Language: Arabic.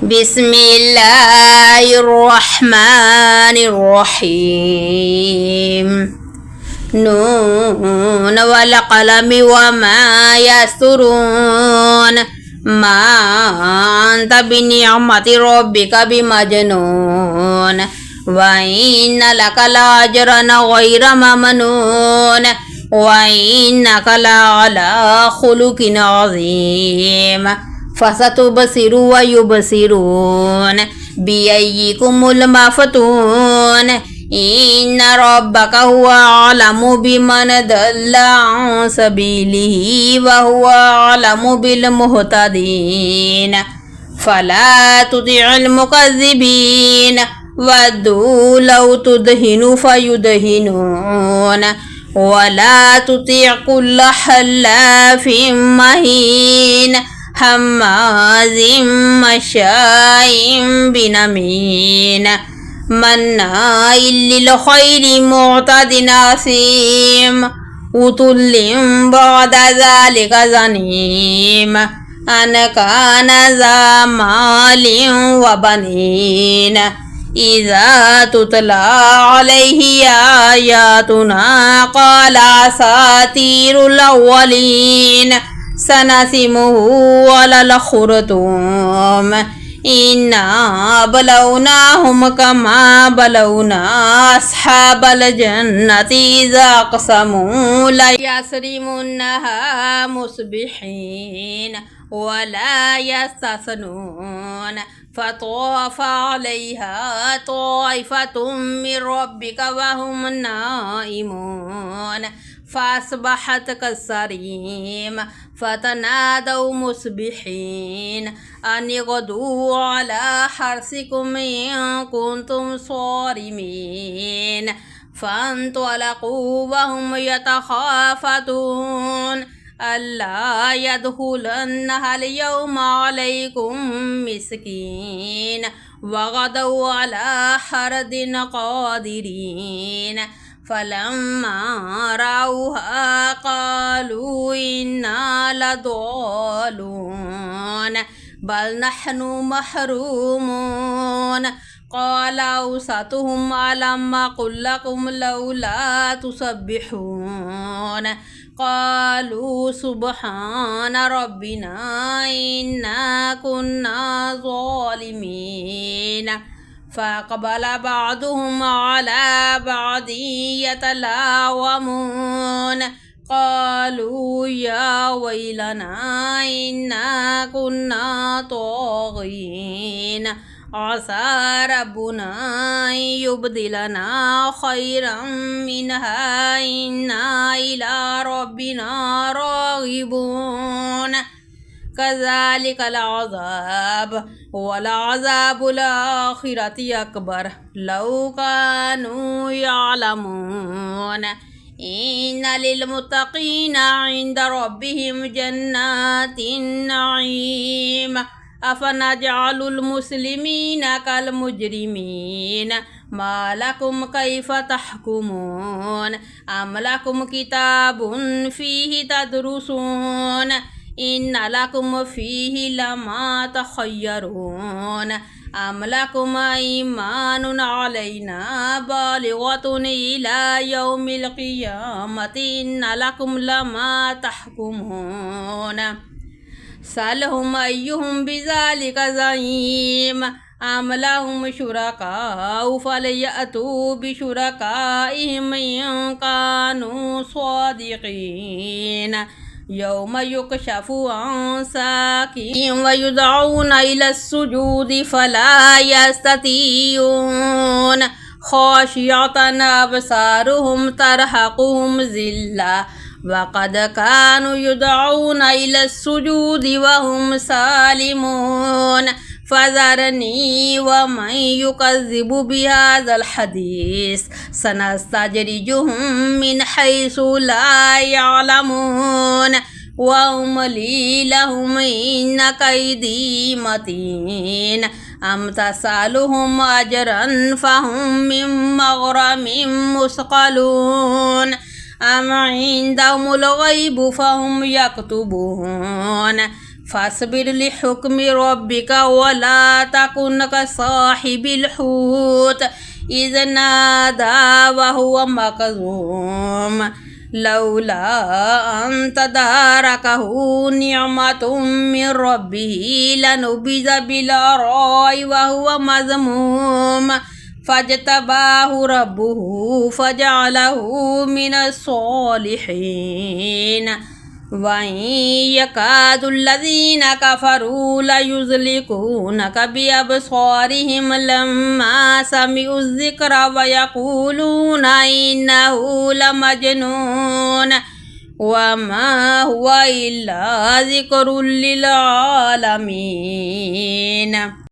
بسم الله الرحمن الرحيم نون والقلم وما يسطرون ما أنت بنعمة ربك بمجنون وإن لك لأجرا غير ممنون وإنك لعلى خلق عظيم فستبصر ويبصرون بأيكم المفتون إن ربك هو أعلم بمن ضل عن سبيله وهو أعلم بالمهتدين فلا تطع المكذبين ودوا لو تدهن فيدهنون ولا تطع كل حلاف مهين هماز مشاء بنميم مناع للخير معتد أثيم عتل بعد ذلك زنيم أن كان ذا مال وبنين إذا تتلى عليه آياتنا قال أساطير الأولين سنسمه على الخرطوم إنا بلوناهم كما بلونا أصحاب الجنة إذا أقسموا ليصرمنها مصبحين ولا يستثنون فطاف عليها طائفة من ربك وهم نائمون فأصبحت كالصريم فتنادوا مصبحين أن اغدوا على حرثكم إن كنتم صارمين فانطلقوا وهم يتخافتون ألا يدخلنها اليوم عليكم مسكين وغدوا على حرد قادرين فلما رأوها قالوا إنا لضالون بل نحن محرومون قال أوسطهم ألم أقل لكم لولا تسبحون قالوا سبحان ربنا إنا كنا ظالمين فأقبل بعضهم على بعض يتلاومون قالوا يا ويلنا إنا كنا طاغين عسى ربنا أن يبدلنا خيرا منها إنا إلى ربنا راغبون كذلك العذاب ولعذاب الآخرة أكبر لو كانوا يعلمون إن للمتقين عند ربهم جنات النعيم أفنجعل المسلمين كالمجرمين ما لكم كيف تحكمون أم لكم كتاب فيه تدرسون إن لكم فيه لما تخيرون أم لكم أيمان علينا بالغة إلى يوم القيامة إن لكم لما تحكمون سألهم أيهم بذلك زعيم أم لهم شركاء فليأتوا بشركائهم إن كانوا صادقين يوم يكشف عن ساق ويدعون إلى السجود فلا يستطيعون خاشعة أبصارهم ترهقهم ذلة وقد كانوا يدعون إلى السجود وهم سالمون فذرني ومن يكذب بهذا الحديث سنستدرجهم من حيث لا يعلمون وأملي لهم إن كيدي متين أم تسألهم أجرا فهم من مغرم مثقلون أم عندهم الغيب فهم يكتبون فاصبر لحكم ربك ولا تكن كصاحب الحوت إذ نادى وهو مكظوم لولا أن تداركه نعمة من ربه لنبذ بالعراء وهو مذموم فاجتباه ربه فجعله من الصالحين وإن يكاد الذين كفروا ليزلقونك بأبصارهم لما سمعوا الذكر ويقولون إنه لمجنون وما هو إلا ذكر للعالمين.